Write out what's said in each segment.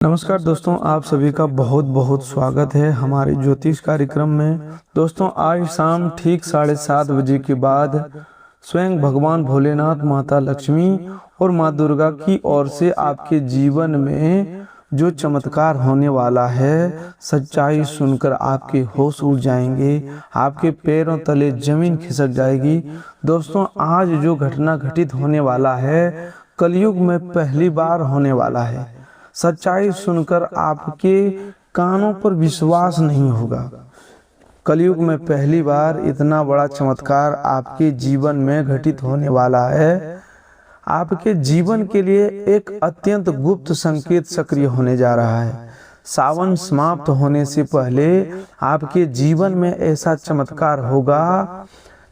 नमस्कार दोस्तों, आप सभी का बहुत बहुत स्वागत है हमारे ज्योतिष कार्यक्रम में। दोस्तों, आज शाम ठीक 7:30 बजे के बाद स्वयं भगवान भोलेनाथ, माता लक्ष्मी और माँ दुर्गा की ओर से आपके जीवन में जो चमत्कार होने वाला है, सच्चाई सुनकर आपके होश उड़ जाएंगे, आपके पैरों तले जमीन खिसक जाएगी। दोस्तों, आज जो घटना घटित होने वाला है, कलयुग में पहली बार होने वाला है। सच्चाई सुनकर आपके कानों पर विश्वास नहीं होगा। कलयुग में पहली बार इतना बड़ा चमत्कार आपके जीवन में घटित होने वाला है। आपके जीवन के लिए एक अत्यंत गुप्त संकेत सक्रिय होने जा रहा है। सावन समाप्त होने से पहले आपके जीवन में ऐसा चमत्कार होगा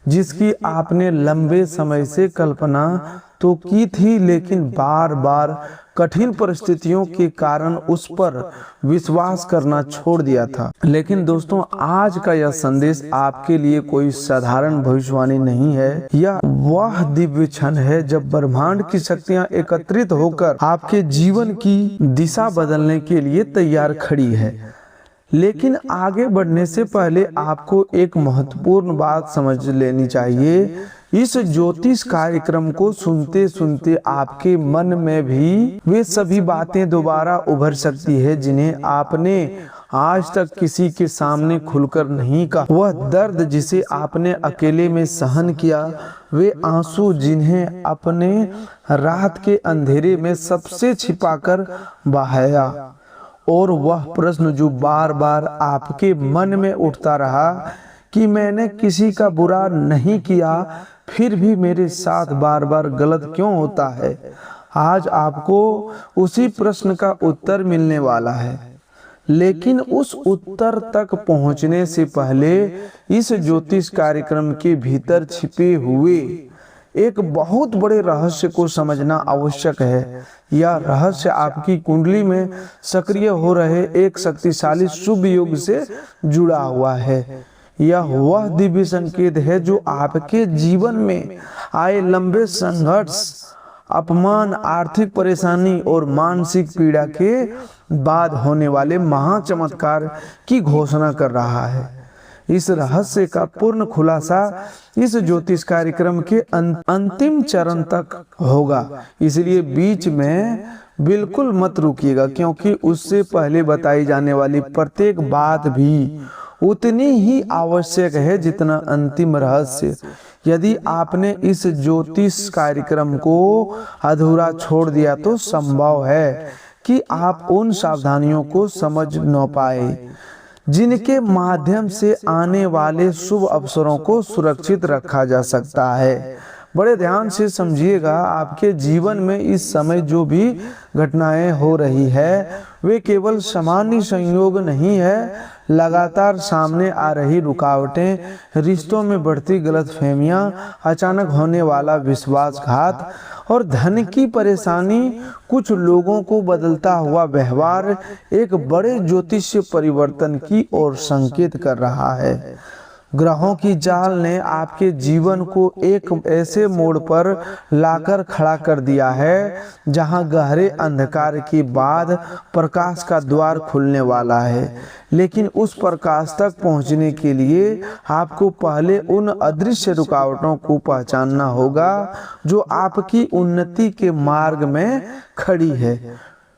जिसकी आपने लंबे समय से कल्पना तो की थी, लेकिन बार बार कठिन परिस्थितियों के कारण उस पर विश्वास करना छोड़ दिया था। लेकिन दोस्तों, आज का यह संदेश आपके लिए कोई साधारण भविष्यवाणी नहीं है। यह वह दिव्य क्षण है जब ब्रह्मांड की शक्तियां एकत्रित होकर आपके जीवन की दिशा बदलने के लिए तैयार खड़ी है। लेकिन आगे बढ़ने से पहले आपको एक महत्वपूर्ण बात समझ लेनी चाहिए। इस ज्योतिष कार्यक्रम को सुनते सुनते आपके मन में भी वे सभी बातें दोबारा उभर सकती है जिन्हें आपने आज तक किसी के सामने खुलकर नहीं कहा। वह दर्द जिसे आपने अकेले में सहन किया, वे आंसू जिन्हें अपने रात के अंधेरे में सबसे छिपाकर बहाया, और वह प्रश्न जो बार बार आपके मन में उठता रहा कि मैंने किसी का बुरा नहीं किया, फिर भी मेरे साथ बार बार गलत क्यों होता है। आज आपको उसी प्रश्न का उत्तर मिलने वाला है। लेकिन उस उत्तर तक पहुंचने से पहले इस ज्योतिष कार्यक्रम के भीतर छिपे हुए एक बहुत बड़े रहस्य को समझना आवश्यक है। यह रहस्य आपकी कुंडली में सक्रिय हो रहे एक शक्तिशाली शुभ योग से जुड़ा हुआ है। यह वह दिव्य संकेत है जो आपके जीवन में आए लंबे संघर्ष, अपमान, आर्थिक परेशानी और मानसिक पीड़ा के बाद होने वाले महाचमत्कार की घोषणा कर रहा है। इस रहस्य का पूर्ण खुलासा इस ज्योतिष कार्यक्रम के अंतिम चरण तक होगा, इसलिए बीच में बिल्कुल मत रुकिएगा, क्योंकि उससे पहले बताई जाने वाली प्रत्येक बात भी उतनी ही आवश्यक है जितना अंतिम रहस्य। यदि आपने इस ज्योतिष कार्यक्रम को अधूरा छोड़ दिया तो संभव है कि आप उन सावधानियों को समझ न पाए जिनके माध्यम से आने वाले शुभ अवसरों को सुरक्षित रखा जा सकता है। बड़े ध्यान से समझिएगा, आपके जीवन में इस समय जो भी घटनाएं हो रही है वे केवल सामान्य संयोग नहीं है। लगातार सामने आ रही रुकावटें, रिश्तों में बढ़ती गलतफहमियां, अचानक होने वाला विश्वासघात और धन की परेशानी, कुछ लोगों को बदलता हुआ व्यवहार एक बड़े ज्योतिषीय परिवर्तन की ओर संकेत कर रहा है। ग्रहों की चाल ने आपके जीवन को एक ऐसे मोड़ पर लाकर खड़ा कर दिया है जहां गहरे अंधकार के बाद प्रकाश का द्वार खुलने वाला है। लेकिन उस प्रकाश तक पहुंचने के लिए आपको पहले उन अदृश्य रुकावटों को पहचानना होगा जो आपकी उन्नति के मार्ग में खड़ी है।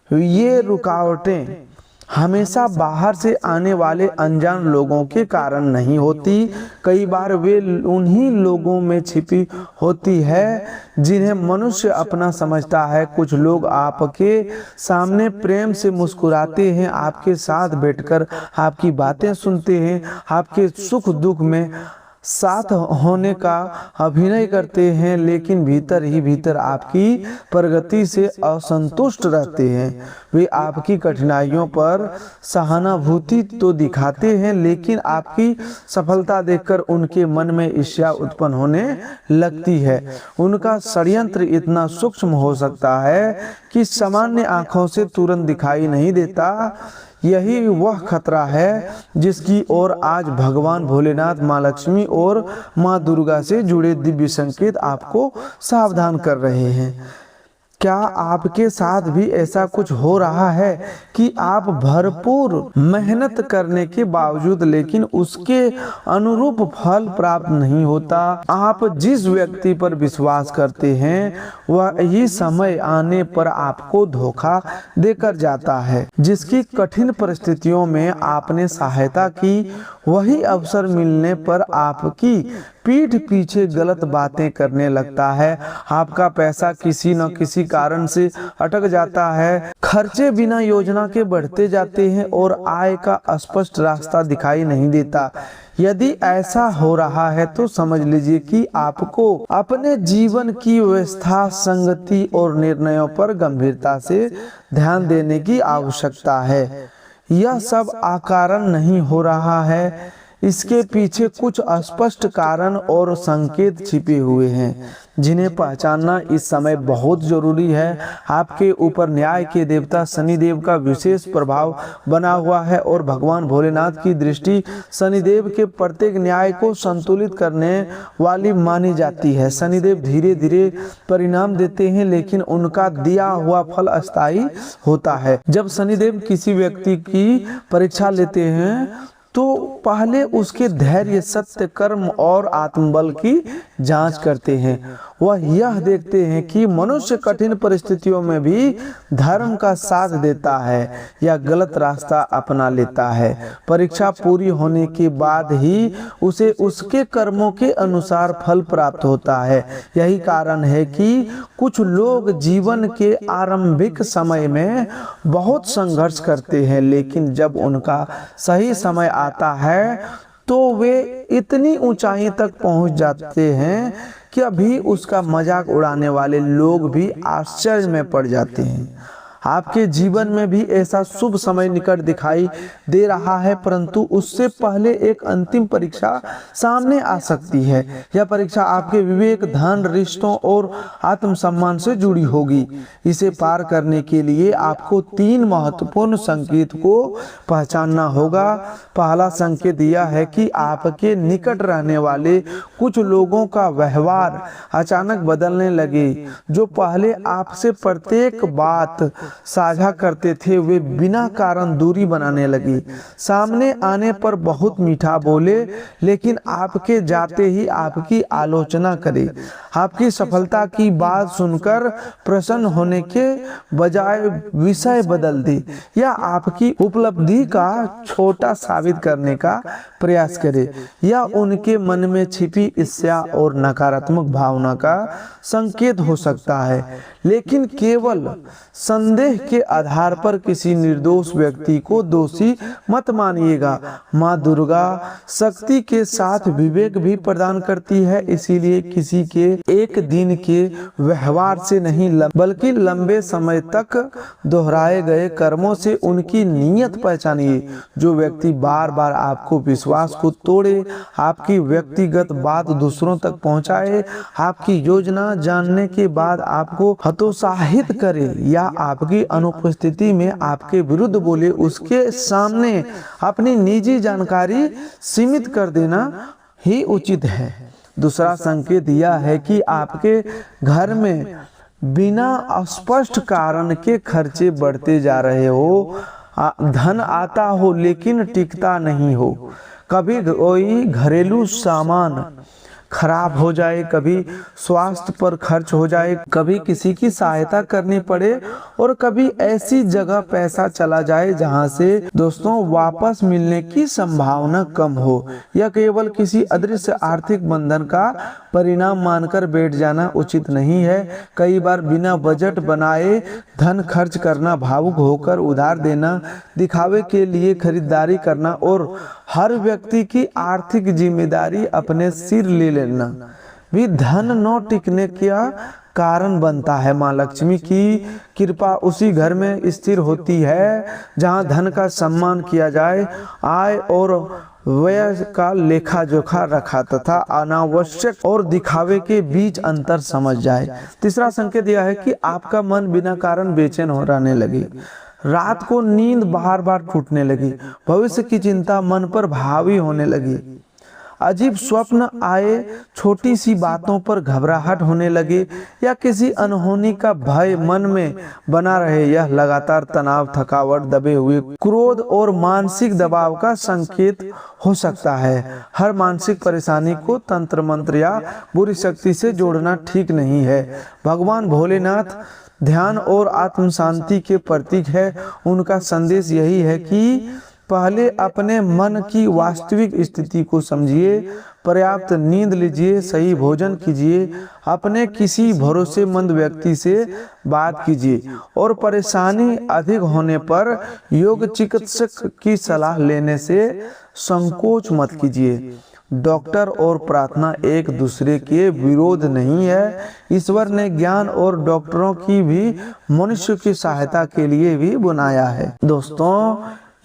ये रुकावटें हमेशा बाहर से आने वाले अनजान लोगों के कारण नहीं होती। कई बार वे उन्हीं लोगों में छिपी होती है जिन्हें मनुष्य अपना समझता है। कुछ लोग आपके सामने प्रेम से मुस्कुराते हैं, आपके साथ बैठकर आपकी बातें सुनते हैं, आपके सुख दुख में साथ होने का अभिनय करते हैं, लेकिन भीतर ही भीतर आपकी प्रगति से असंतुष्ट रहते हैं। वे आपकी कठिनाइयों पर सहानुभूति तो दिखाते हैं, लेकिन आपकी सफलता देखकर उनके मन में ईर्ष्या उत्पन्न होने लगती है। उनका षड्यंत्र इतना सूक्ष्म हो सकता है कि सामान्य आंखों से तुरंत दिखाई नहीं देता। यही वह खतरा है जिसकी ओर आज भगवान भोलेनाथ, माँ लक्ष्मी और माँ दुर्गा से जुड़े दिव्य संकेत आपको सावधान कर रहे हैं। क्या आपके साथ भी ऐसा कुछ हो रहा है कि आप भरपूर मेहनत करने के बावजूद लेकिन उसके अनुरूप फल प्राप्त नहीं होता? आप जिस व्यक्ति पर विश्वास करते हैं वही समय आने पर आपको धोखा देकर जाता है। जिसकी कठिन परिस्थितियों में आपने सहायता की वही अवसर मिलने पर आपकी पीठ पीछे गलत बातें करने लगता है। आपका पैसा किसी न किसी कारण से अटक जाता है। खर्चे बिना योजना के बढ़ते जाते हैं और आय का स्पष्ट रास्ता दिखाई नहीं देता। यदि ऐसा हो रहा है तो समझ लीजिए कि आपको अपने जीवन की व्यवस्था, संगति और निर्णयों पर गंभीरता से ध्यान देने की आवश्यकता है। यह सब अकारण नहीं हो रहा है, इसके पीछे कुछ अस्पष्ट कारण और संकेत छिपे हुए हैं जिन्हें पहचानना इस समय बहुत जरूरी है। आपके ऊपर न्याय के देवता शनिदेव का विशेष प्रभाव बना हुआ है और भगवान भोलेनाथ की दृष्टि शनिदेव के प्रत्येक न्याय को संतुलित करने वाली मानी जाती है। शनिदेव धीरे धीरे परिणाम देते हैं लेकिन उनका दिया हुआ फल अस्थायी होता है। जब शनिदेव किसी व्यक्ति की परीक्षा लेते हैं तो पहले उसके धैर्य, सत्य, कर्म और आत्मबल की जांच करते हैं। वह यह देखते हैं कि मनुष्य कठिन परिस्थितियों में भी धर्म का साथ देता है या गलत रास्ता अपना लेता है। परीक्षा पूरी होने के बाद ही उसे उसके कर्मों के अनुसार फल प्राप्त होता है। यही कारण है कि कुछ लोग जीवन के आरंभिक समय में बहुत संघर्ष करते हैं लेकिन जब उनका सही समय आता है तो वे इतनी ऊंचाई तक पहुंच जाते हैं कि अभी उसका मजाक उड़ाने वाले लोग भी आश्चर्य में पड़ जाते हैं। आपके जीवन में भी ऐसा शुभ समय निकट दिखाई दे रहा है परंतु उससे पहले एक अंतिम परीक्षा सामने आ सकती है। यह परीक्षा आपके विवेक, धन, रिश्तों और आत्मसम्मान से जुड़ी होगी। इसे पार करने के लिए आपको 3 महत्वपूर्ण संकेत को पहचानना होगा। पहला संकेत यह है कि आपके निकट रहने वाले कुछ लोगों का व्यवहार अचानक बदलने लगे। जो पहले आपसे प्रत्येक बात साझा करते थे वे बिना कारण दूरी बनाने लगी। सामने आने पर बहुत मीठा बोले लेकिन आपके जाते ही आपकी आलोचना करे। आपकी सफलता की बात सुनकर प्रसन्न होने के बजाय विषय बदल दे या आपकी उपलब्धि का छोटा साबित करने का प्रयास करे। या उनके मन में छिपी ईर्ष्या और नकारात्मक भावना का संकेत हो सकता है। लेकिन केवल संदेह के आधार पर किसी निर्दोष व्यक्ति को दोषी मत मानिएगा। माँ दुर्गा शक्ति के साथ विवेक भी प्रदान करती है, इसीलिए किसी के एक दिन के व्यवहार से नहीं बल्कि लंबे समय तक दोहराए गए कर्मों से उनकी नीयत पहचानिए। जो व्यक्ति बार बार आपको विश्वास को तोड़े, आपकी व्यक्तिगत बात दूसरों तक पहुंचाए, आपकी योजना जानने के बाद आपको हतोत्साहित करे या आपकी अनुपस्थिति में आपके विरुद्ध बोले, उसके सामने अपनी निजी जानकारी सीमित कर देना ही उचित है। दूसरा संकेत यह है कि आपके घर में बिना स्पष्ट कारण के खर्चे बढ़ते जा रहे हो। धन आता हो लेकिन टिकता नहीं हो। कभी कोई घरेलू सामान खराब हो जाए, कभी स्वास्थ्य पर खर्च हो जाए, कभी किसी की सहायता करनी पड़े और कभी ऐसी जगह पैसा चला जाए जहां से दोस्तों वापस मिलने की संभावना कम हो। यह केवल किसी अदृश्य आर्थिक बंधन का परिणाम मानकर बैठ जाना उचित नहीं है। कई बार बिना बजट बनाए धन खर्च करना, भावुक होकर उधार देना, दिखावे के लिए खरीदारी करना और हर व्यक्ति की आर्थिक जिम्मेदारी अपने सिर ले लेना भी धन न टिकने का कारण बनता है। माँ लक्ष्मी की कृपा उसी घर में स्थिर होती है जहाँ धन का सम्मान किया जाए, आय और व्यय का लेखा जोखा रखा तथा अनावश्यक और दिखावे के बीच अंतर समझ जाए। तीसरा संकेत यह है कि आपका मन बिना कारण बेचैन हो रहने लगे। रात को नींद बार बार टूटने लगी, भविष्य की चिंता मन पर हावी होने लगी। अजीब स्वप्न आए, छोटी सी बातों पर घबराहट होने लगे या किसी अनहोनी का भय मन में बना रहे, यह लगातार तनाव, थकावट, दबे हुए क्रोध और मानसिक दबाव का संकेत हो सकता है। हर मानसिक परेशानी को तंत्र मंत्र या बुरी शक्ति से जोड़ना ठीक नहीं है। भगवान भोलेनाथ ध्यान और आत्म शांति के प्रतीक है। उनका संदेश यही है कि पहले अपने मन की वास्तविक स्थिति को समझिए, पर्याप्त नींद लीजिए, सही भोजन कीजिए, अपने किसी भरोसेमंद व्यक्ति से बात कीजिए और परेशानी अधिक होने पर योग चिकित्सक की सलाह लेने से संकोच मत कीजिए। डॉक्टर और प्रार्थना एक दूसरे के विरोध नहीं है। ईश्वर ने ज्ञान और डॉक्टरों की भी मनुष्य की सहायता के लिए भी बनाया है। दोस्तों,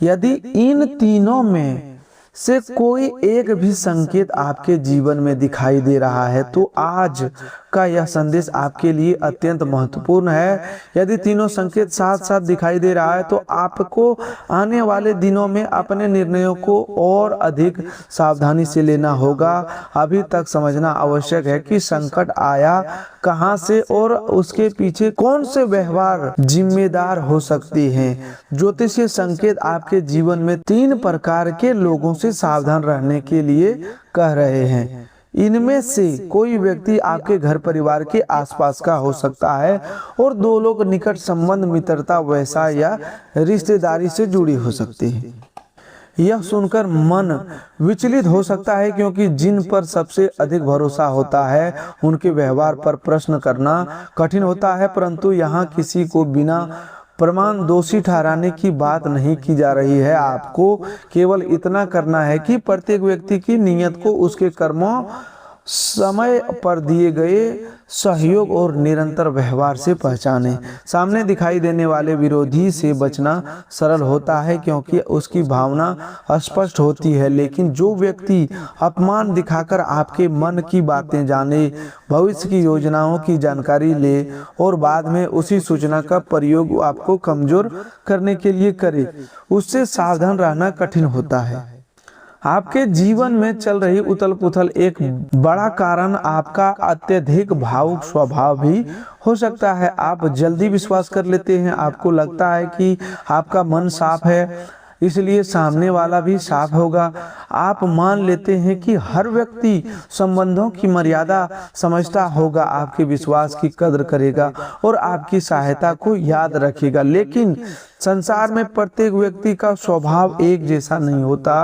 यदि इन तीनों में से कोई एक भी संकेत आपके जीवन में दिखाई दे रहा है तो आज का यह संदेश आपके लिए अत्यंत महत्वपूर्ण है। यदि तीनों संकेत साथ साथ दिखाई दे रहा है तो आपको आने वाले दिनों में अपने निर्णयों को और अधिक सावधानी से लेना होगा। अभी तक समझना आवश्यक है कि संकट आया कहां से और उसके पीछे कौन से व्यवहार जिम्मेदार हो सकते हैं। ज्योतिषीय संकेत आपके जीवन में 3 प्रकार के लोगों से सावधान रहने के लिए कह रहे हैं। इनमें से कोई व्यक्ति आपके घर परिवार के आसपास का हो सकता है और 2 लोग निकट संबंध, मित्रता, व्यवसाय या रिश्तेदारी से जुड़ी हो सकती है। यह सुनकर मन विचलित हो सकता है क्योंकि जिन पर सबसे अधिक भरोसा होता है उनके व्यवहार पर प्रश्न करना कठिन होता है, परंतु यहाँ किसी को बिना प्रमाण दोषी ठहराने की बात नहीं की जा रही है। आपको केवल इतना करना है कि प्रत्येक व्यक्ति की नीयत को उसके कर्मों, समय पर दिए गए सहयोग और निरंतर व्यवहार से पहचाने। सामने दिखाई देने वाले विरोधी से बचना सरल होता है क्योंकि उसकी भावना स्पष्ट होती है, लेकिन जो व्यक्ति अपमान दिखाकर आपके मन की बातें जाने, भविष्य की योजनाओं की जानकारी ले और बाद में उसी सूचना का प्रयोग आपको कमजोर करने के लिए करे, उससे सावधान रहना कठिन होता है। आपके जीवन में चल रही उथल पुथल एक बड़ा कारण आपका अत्यधिक भावुक स्वभाव भी हो सकता है। आप जल्दी विश्वास कर लेते हैं। आपको लगता है कि आपका मन साफ है, इसलिए सामने वाला भी साफ होगा। आप मान लेते हैं कि हर व्यक्ति संबंधों की मर्यादा समझता होगा, आपके विश्वास की कदर करेगा और आपकी सहायता को याद रखेगा। लेकिन संसार में प्रत्येक व्यक्ति का स्वभाव एक जैसा नहीं होता।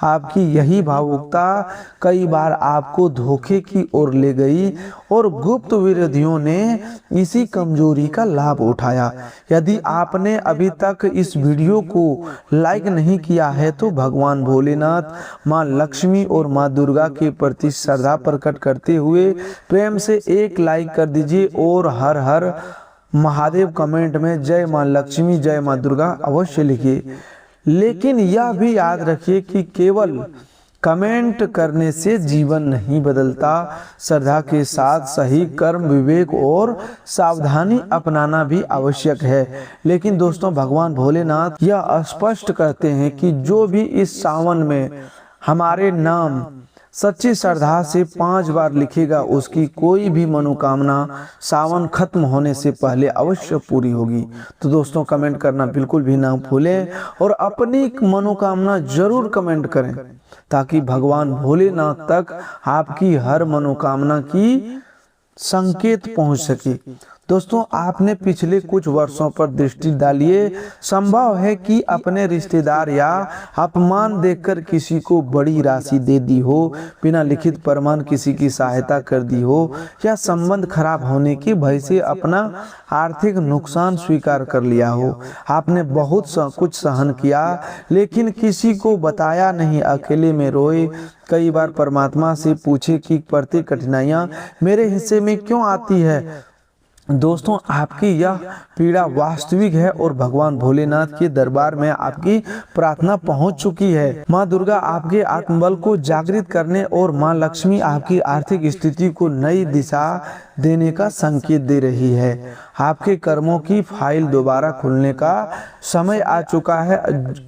आपकी यही भावुकता कई बार आपको धोखे की ओर ले गई और गुप्त विरोधियों ने इसी कमजोरी का लाभ उठाया। यदि आपने अभी तक इस वीडियो को लाइक नहीं किया है तो भगवान भोलेनाथ, माँ लक्ष्मी और माँ दुर्गा के प्रति श्रद्धा प्रकट करते हुए प्रेम से एक लाइक कर दीजिए और हर हर महादेव कमेंट में जय माँ लक्ष्मी, जय माँ दुर्गा अवश्य लिखिए। लेकिन यह भी याद रखिए कि केवल कमेंट करने से जीवन नहीं बदलता। श्रद्धा के साथ सही कर्म, विवेक और सावधानी अपनाना भी आवश्यक है। लेकिन दोस्तों, भगवान भोलेनाथ यह स्पष्ट करते हैं कि जो भी इस सावन में हमारे नाम सच्ची श्रद्धा से 5 बार लिखेगा, उसकी कोई भी मनोकामना सावन खत्म होने से पहले अवश्य पूरी होगी। तो दोस्तों, कमेंट करना बिल्कुल भी ना भूलें और अपनी मनोकामना जरूर कमेंट करें ताकि भगवान भोलेनाथ तक आपकी हर मनोकामना की संकेत पहुंच सके। दोस्तों, आपने पिछले कुछ वर्षों पर दृष्टि डालिए। संभव है कि अपने रिश्तेदार या अपमान देखकर किसी को बड़ी राशि दे दी हो, बिना लिखित प्रमाण किसी की सहायता कर दी हो या संबंध खराब होने के भय से अपना आर्थिक नुकसान स्वीकार कर लिया हो। आपने बहुत कुछ सहन किया लेकिन किसी को बताया नहीं, अकेले में रोए। कई बार परमात्मा से पूछे कि प्रत्येक कठिनाइयां मेरे हिस्से में क्यों आती है। दोस्तों, आपकी यह पीड़ा वास्तविक है और भगवान भोलेनाथ के दरबार में आपकी प्रार्थना पहुंच चुकी है। माँ दुर्गा आपके आत्मबल को जागृत करने और माँ लक्ष्मी आपकी आर्थिक स्थिति को नई दिशा देने का संकेत दे रही है। आपके कर्मों की फाइल दोबारा खुलने का समय आ चुका है।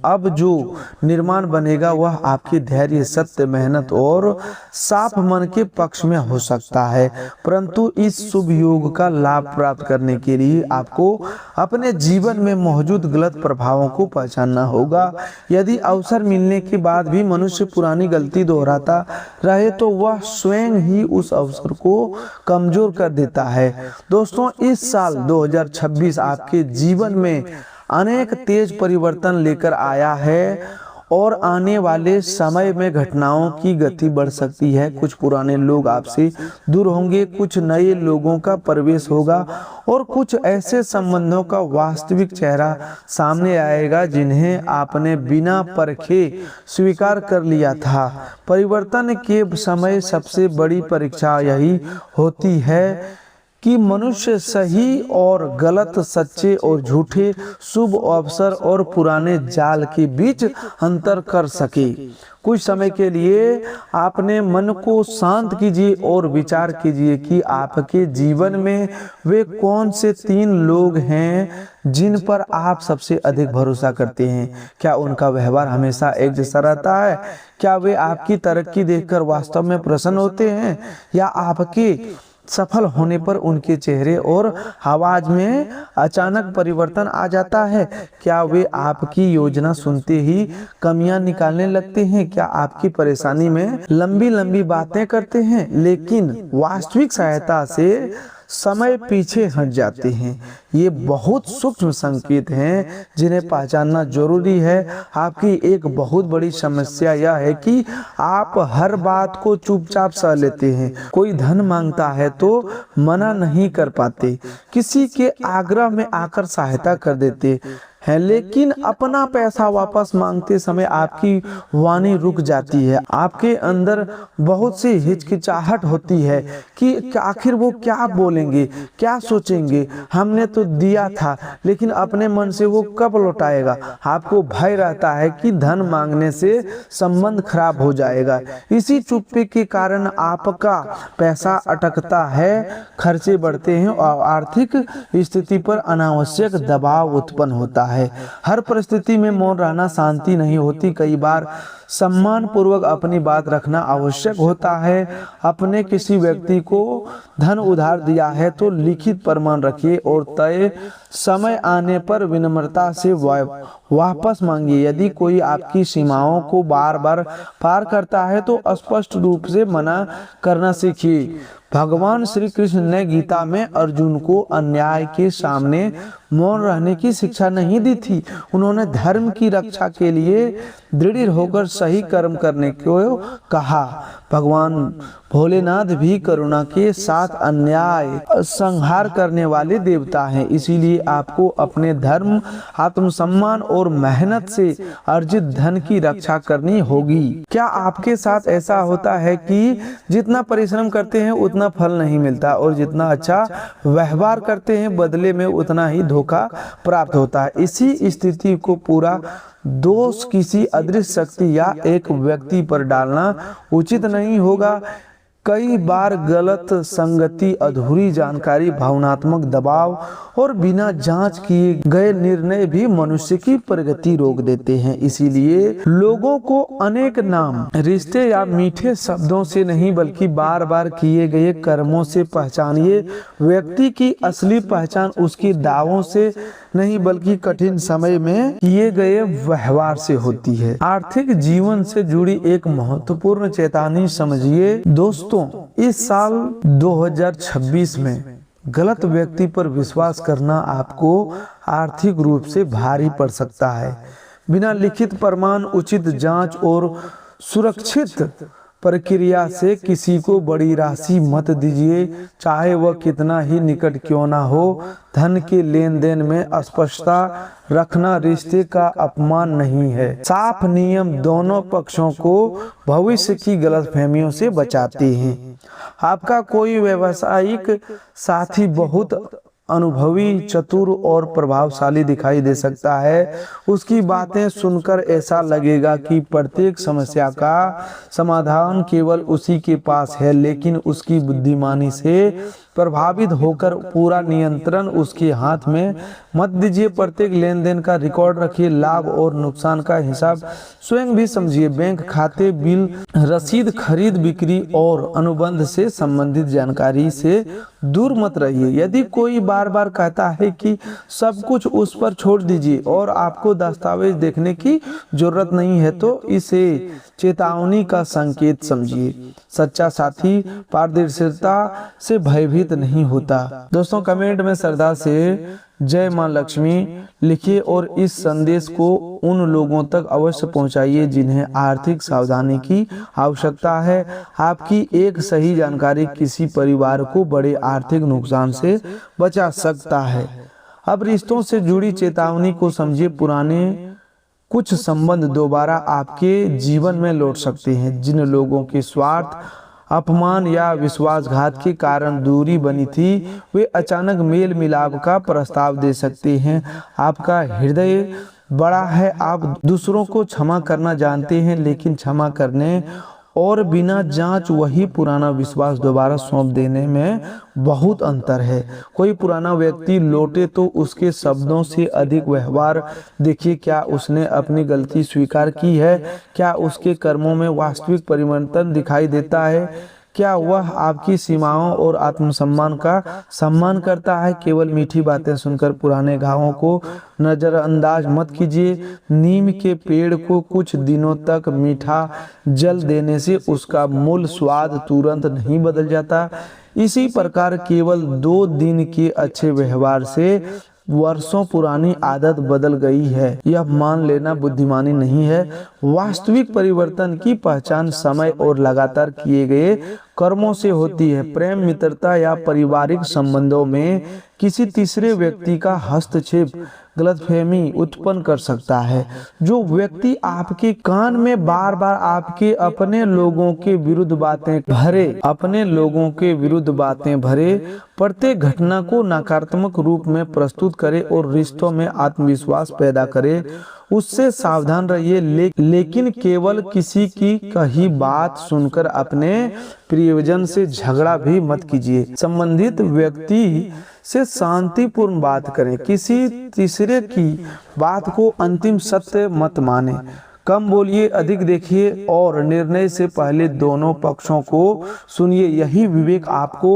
अब जो निर्माण बनेगा वह आपके धैर्य, सत्य, मेहनत और साफ मन के पक्ष में हो सकता है। परंतु इस शुभ योग का लाभ प्राप्त करने के लिए आपको अपने जीवन में मौजूद गलत प्रभावों को पहचानना होगा। यदि अवसर मिलने के बाद भी मनुष्य पुरानी गलती दोहराता रहे तो वह स्वयं ही उस अवसर को कमजोर कर देता है। दोस्तों, इस साल 2026 आपके जीवन में अनेक तेज परिवर्तन लेकर आया है और आने वाले समय में घटनाओं की गति बढ़ सकती है। कुछ पुराने लोग आपसे दूर होंगे, कुछ नए लोगों का प्रवेश होगा और कुछ ऐसे संबंधों का वास्तविक चेहरा सामने आएगा जिन्हें आपने बिना परखे स्वीकार कर लिया था। परिवर्तन के समय सबसे बड़ी परीक्षा यही होती है कि मनुष्य सही और गलत, सच्चे और झूठे, शुभ अवसर और पुराने जाल के बीच अंतर कर सके। कुछ समय के लिए अपने मन को शांत कीजिए और विचार कीजिए कि आपके जीवन में वे कौन से 3 लोग हैं जिन पर आप सबसे अधिक भरोसा करते हैं। क्या उनका व्यवहार हमेशा एक जैसा रहता है? क्या वे आपकी तरक्की देखकर वास्तव में प्रसन्न होते हैं या आपके सफल होने पर उनके चेहरे और आवाज में अचानक परिवर्तन आ जाता है? क्या वे आपकी योजना सुनते ही कमियां निकालने लगते हैं? क्या आपकी परेशानी में लंबी लंबी बातें करते हैं लेकिन वास्तविक सहायता से समय पीछे हट जाते हैं? ये बहुत सूक्ष्म संकेत हैं जिन्हें पहचानना जरूरी है। आपकी एक बहुत बड़ी समस्या यह है कि आप हर बात को चुपचाप सह लेते हैं। कोई धन मांगता है तो मना नहीं कर पाते, किसी के आग्रह में आकर सहायता कर देते है, लेकिन अपना पैसा वापस मांगते समय आपकी वाणी रुक जाती है। आपके अंदर बहुत सी हिचकिचाहट होती है कि आखिर वो क्या बोलेंगे, क्या सोचेंगे। हमने तो दिया था लेकिन अपने मन से वो कब लौटाएगा। आपको भय रहता है कि धन मांगने से संबंध खराब हो जाएगा। इसी चुप्पी के कारण आपका पैसा अटकता है, खर्चे बढ़ते हैं और आर्थिक स्थिति पर अनावश्यक दबाव उत्पन्न होता है। हर परिस्थिति में मौन रहना शांति नहीं होती। कई बार सम्मान पूर्वक अपनी बात रखना आवश्यक होता है। अपने किसी व्यक्ति को धन उधार दिया है तो लिखित प्रमाण रखिए और तय समय आने पर विनम्रता से वापस मांगिए। यदि कोई आपकी सीमाओं को बार बार पार करता है तो स्पष्ट रूप से मना करना सीखिए। भगवान श्री कृष्ण ने गीता में अर्जुन को अन्याय के सामने मौन रहने की शिक्षा नहीं दी थी। उन्होंने धर्म की रक्षा के लिए दृढ़ होकर सही कर्म करने को कहा। भगवान भोलेनाथ भी करुणा के साथ अन्याय संहार करने वाले देवता हैं। इसीलिए आपको अपने धर्म, आत्मसम्मान और मेहनत से अर्जित धन की रक्षा करनी होगी। क्या आपके साथ ऐसा होता है कि जितना परिश्रम करते हैं उतना फल नहीं मिलता और जितना अच्छा व्यवहार करते हैं बदले में उतना ही धोखा प्राप्त होता है? इसी स्थिति को पूरा दोष किसी अदृश्य शक्ति या एक व्यक्ति पर डालना उचित नहीं होगा। कई बार गलत संगति, अधूरी जानकारी, भावनात्मक दबाव और बिना जांच किए गए निर्णय भी मनुष्य की प्रगति रोक देते हैं। इसीलिए लोगों को अनेक नाम, रिश्ते या मीठे शब्दों से नहीं बल्कि बार बार किए गए कर्मों से पहचानिए। व्यक्ति की असली पहचान उसके दावों से नहीं बल्कि कठिन समय में किए गए व्यवहार से होती है। आर्थिक जीवन से जुड़ी एक महत्वपूर्ण चेतावनी समझिए। दोस्तों, इस साल 2026 में गलत व्यक्ति पर विश्वास करना आपको आर्थिक रूप से भारी पड़ सकता है। बिना लिखित प्रमाण, उचित जांच और सुरक्षित प्रक्रिया से किसी को बड़ी राशि मत दीजिए, चाहे वह कितना ही निकट क्यों ना हो। धन के लेन देन में स्पष्टता रखना रिश्ते का अपमान नहीं है। साफ नियम दोनों पक्षों को भविष्य की गलतफहमियों से बचाते हैं। आपका कोई व्यावसायिक साथी बहुत अनुभवी, चतुर और प्रभावशाली दिखाई दे सकता है। उसकी बातें सुनकर ऐसा लगेगा कि प्रत्येक समस्या का समाधान केवल उसी के पास है, लेकिन उसकी बुद्धिमानी से प्रभावित होकर पूरा नियंत्रण उसके हाथ में मत दीजिए। प्रत्येक लेन देन का रिकॉर्ड रखिए, लाभ और नुकसान का हिसाब स्वयं भी समझिए। बैंक खाते, बिल, रसीद, खरीद बिक्री और अनुबंध से संबंधित जानकारी से दूर मत रहिए। यदि कोई बार बार कहता है कि सब कुछ उस पर छोड़ दीजिए और आपको दस्तावेज देखने की जरूरत नहीं है, तो इसे चेतावनी का संकेत समझिए। सच्चा साथी पारदर्शिता से भयभीत नहीं होता। दोस्तों, कमेंट में श्रद्धा से जय मां लक्ष्मी लिखिए और इस संदेश को उन लोगों तक अवश्य पहुंचाइए जिन्हें आर्थिक सावधानी की आवश्यकता है। आपकी एक सही जानकारी किसी परिवार को बड़े आर्थिक नुकसान से बचा सकता है। अब रिश्तों से जुड़ी चेतावनी को समझिए। पुराने कुछ संबंध दोबारा आपके जीवन में लौट सकते हैं। जिन लोगों के स्वार्थ, अपमान या विश्वासघात के कारण दूरी बनी थी, वे अचानक मेल मिलाप का प्रस्ताव दे सकते हैं। आपका हृदय बड़ा है, आप दूसरों को क्षमा करना जानते हैं, लेकिन क्षमा करने और बिना जांच वही पुराना विश्वास दोबारा सौंप देने में बहुत अंतर है। कोई पुराना व्यक्ति लौटे तो उसके शब्दों से अधिक व्यवहार देखिए। क्या उसने अपनी गलती स्वीकार की है? क्या उसके कर्मों में वास्तविक परिवर्तन दिखाई देता है? क्या वह आपकी सीमाओं और आत्मसम्मान का सम्मान करता है? केवल मीठी बातें सुनकर पुराने घावों को नजरअंदाज मत कीजिए। नीम के पेड़ को कुछ दिनों तक मीठा जल देने से उसका मूल स्वाद तुरंत नहीं बदल जाता। इसी प्रकार केवल 2 दिन के अच्छे व्यवहार से वर्षों पुरानी आदत बदल गई है, यह मान लेना बुद्धिमानी नहीं है। वास्तविक परिवर्तन की पहचान समय और लगातार किए गए कर्मों से होती है। प्रेम, मित्रता या पारिवारिक संबंधों में किसी तीसरे व्यक्ति का हस्तक्षेप गलतफहमी उत्पन्न कर सकता है। जो व्यक्ति आपके कान में बार बार आपके अपने लोगों के विरुद्ध बातें भरे प्रत्येक घटना को नकारात्मक रूप में प्रस्तुत करे और रिश्तों में आत्मविश्वास पैदा करे, उससे सावधान रहिए। लेकिन केवल किसी की कही बात सुनकर अपने प्रियजन से झगड़ा भी मत कीजिए। संबंधित व्यक्ति से शांतिपूर्ण बात करें। किसी तीसरे की बात को अंतिम सत्य मत माने। कम बोलिए, अधिक देखिए और निर्णय से पहले दोनों पक्षों को सुनिए। यही विवेक आपको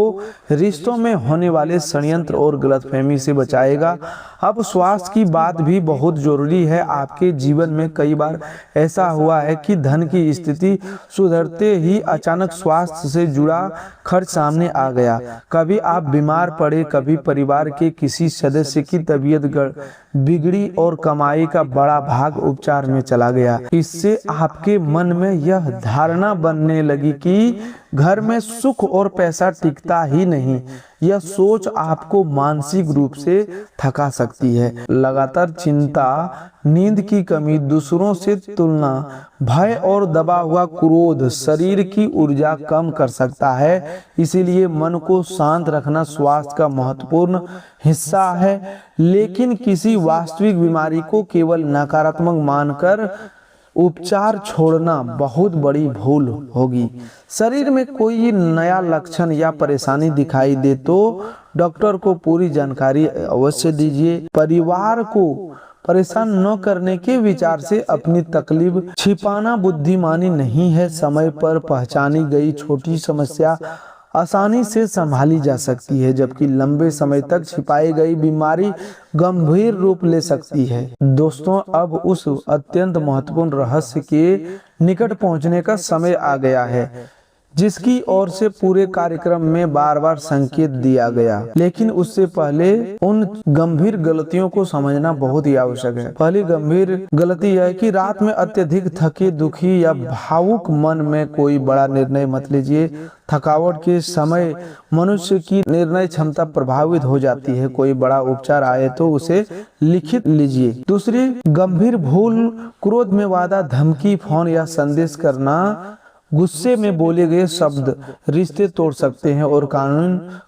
रिश्तों में होने वाले षड्यंत्र और गलतफहमी से बचाएगा। अब स्वास्थ्य की बात भी बहुत जरूरी है। आपके जीवन में कई बार ऐसा हुआ है कि धन की स्थिति सुधरते ही अचानक स्वास्थ्य से जुड़ा खर्च सामने आ गया। कभी आप बीमार पड़े, कभी परिवार के किसी सदस्य की तबीयत बिगड़ी और कमाई का बड़ा भाग उपचार में चला गया। इससे आपके मन में यह धारणा बनने लगी कि घर में सुख और पैसा टिकता ही नहीं। यह सोच आपको मानसिक रूप से थका सकती है। लगातार चिंता, नींद की कमी, दूसरों से तुलना, भय और दबा हुआ क्रोध शरीर की ऊर्जा कम कर सकता है। इसीलिए मन को शांत रखना स्वास्थ्य का महत्वपूर्ण हिस्सा है। लेकिन किसी वास्तविक बीमारी को केवल नकारात्मक मानकर उपचार छोड़ना बहुत बड़ी भूल होगी। शरीर में कोई नया लक्षण या परेशानी दिखाई दे तो डॉक्टर को पूरी जानकारी अवश्य दीजिए। परिवार को परेशान न करने के विचार से अपनी तकलीफ छिपाना बुद्धिमानी नहीं है। समय पर पहचानी गई छोटी समस्या आसानी से संभाली जा सकती है, जबकि लंबे समय तक छिपाई गई बीमारी गंभीर रूप ले सकती है। दोस्तों, अब उस अत्यंत महत्वपूर्ण रहस्य के निकट पहुंचने का समय आ गया है जिसकी ओर से पूरे कार्यक्रम में बार बार संकेत दिया गया। लेकिन उससे पहले उन गंभीर गलतियों को समझना बहुत ही आवश्यक है। पहली गंभीर गलती यह है कि रात में अत्यधिक थके, दुखी या भावुक मन में कोई बड़ा निर्णय मत लीजिए। थकावट के समय मनुष्य की निर्णय क्षमता प्रभावित हो जाती है। कोई बड़ा उपचार आए तो उसे लिखित लीजिए। दूसरी गंभीर भूल क्रोध में वादा, धमकी, फोन या संदेश करना। गुस्से में बोले गए शब्द रिश्ते तोड़ सकते हैं और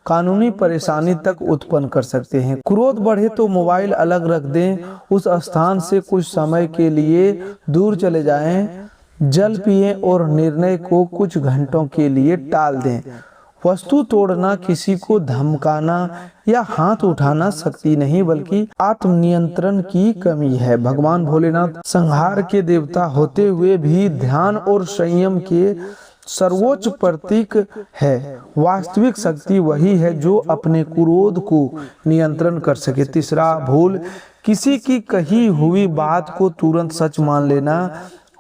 कानूनी परेशानी तक उत्पन्न कर सकते हैं। क्रोध बढ़े तो मोबाइल अलग रख दें, उस स्थान से कुछ समय के लिए दूर चले जाएं, जल पिएं और निर्णय को कुछ घंटों के लिए टाल दें। वस्तु तोड़ना, किसी को धमकाना या हाथ उठाना शक्ति नहीं बल्कि आत्मनियंत्रण की कमी है। भगवान भोलेनाथ संहार के देवता होते हुए भी ध्यान और संयम के सर्वोच्च प्रतीक है। वास्तविक शक्ति वही है जो अपने क्रोध को नियंत्रण कर सके। तीसरा भूल, किसी की कही हुई बात को तुरंत सच मान लेना।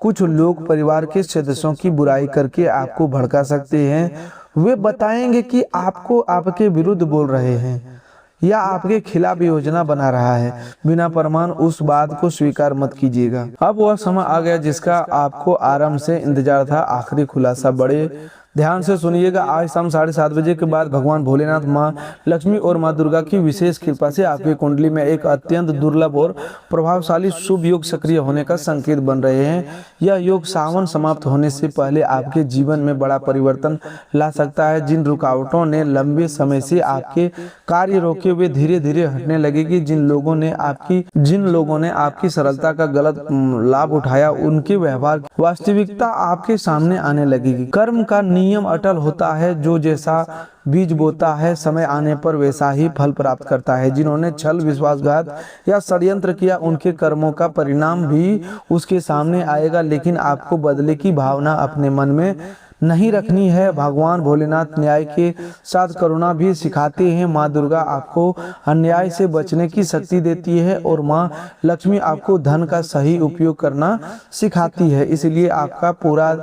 कुछ लोग परिवार के सदस्यों की बुराई करके आपको भड़का सकते हैं। वे बताएंगे कि आपको आपके विरुद्ध बोल रहे हैं या आपके खिलाफ योजना बना रहा है। बिना प्रमाण उस बात को स्वीकार मत कीजिएगा। अब वह समय आ गया जिसका आपको आराम से इंतजार था। आखिरी खुलासा, बड़े ध्यान से सुनिएगा। आज शाम 7:30 बजे के बाद भगवान भोलेनाथ, माँ लक्ष्मी और माँ दुर्गा की विशेष कृपा से आपकी कुंडली में एक अत्यंत दुर्लभ और प्रभावशाली शुभ योग सक्रिय होने का संकेत बन रहे हैं। यह योग सावन समाप्त होने से पहले आपके जीवन में बड़ा परिवर्तन ला सकता है। जिन रुकावटों ने लंबे समय से आपके कार्य रोके हुए धीरे धीरे हटने लगेगी। जिन लोगों ने आपकी सरलता का गलत लाभ उठाया, उनके व्यवहार की वास्तविकता आपके सामने आने लगेगी। कर्म का नियम अटल होता है, जो जैसा बीज बोता है समय आने पर वैसा ही फल प्राप्त करता है। जिन्होंने छल, विश्वासघात या षड्यंत्र किया, उनके कर्मों का परिणाम भी उसके सामने आएगा। लेकिन आपको बदले की भावना अपने मन में नहीं रखनी है। भगवान भोलेनाथ न्याय के साथ करुणा भी सिखाते हैं। माँ दुर्गा आपको अन्याय से बचने की शक्ति देती है और माँ लक्ष्मी आपको धन का सही उपयोग करना सिखाती है। इसलिए आपका पूरा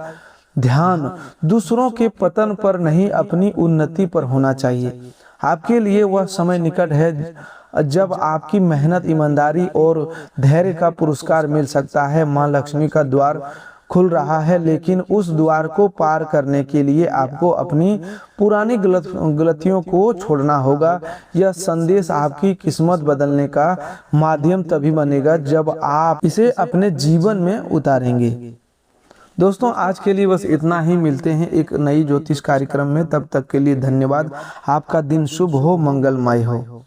ध्यान दूसरों के पतन पर नहीं, अपनी उन्नति पर होना चाहिए। आपके लिए वह समय निकट है जब आपकी मेहनत, ईमानदारी और धैर्य का पुरस्कार मिल सकता है। माँ लक्ष्मी का द्वार खुल रहा है, लेकिन उस द्वार को पार करने के लिए आपको अपनी पुरानी गलतियों को छोड़ना होगा। यह संदेश आपकी किस्मत बदलने का माध्यम तभी बनेगा जब आप इसे अपने जीवन में उतारेंगे। दोस्तों, आज के लिए बस इतना ही। मिलते हैं एक नई ज्योतिष कार्यक्रम में। तब तक के लिए धन्यवाद। आपका दिन शुभ हो, मंगलमय हो।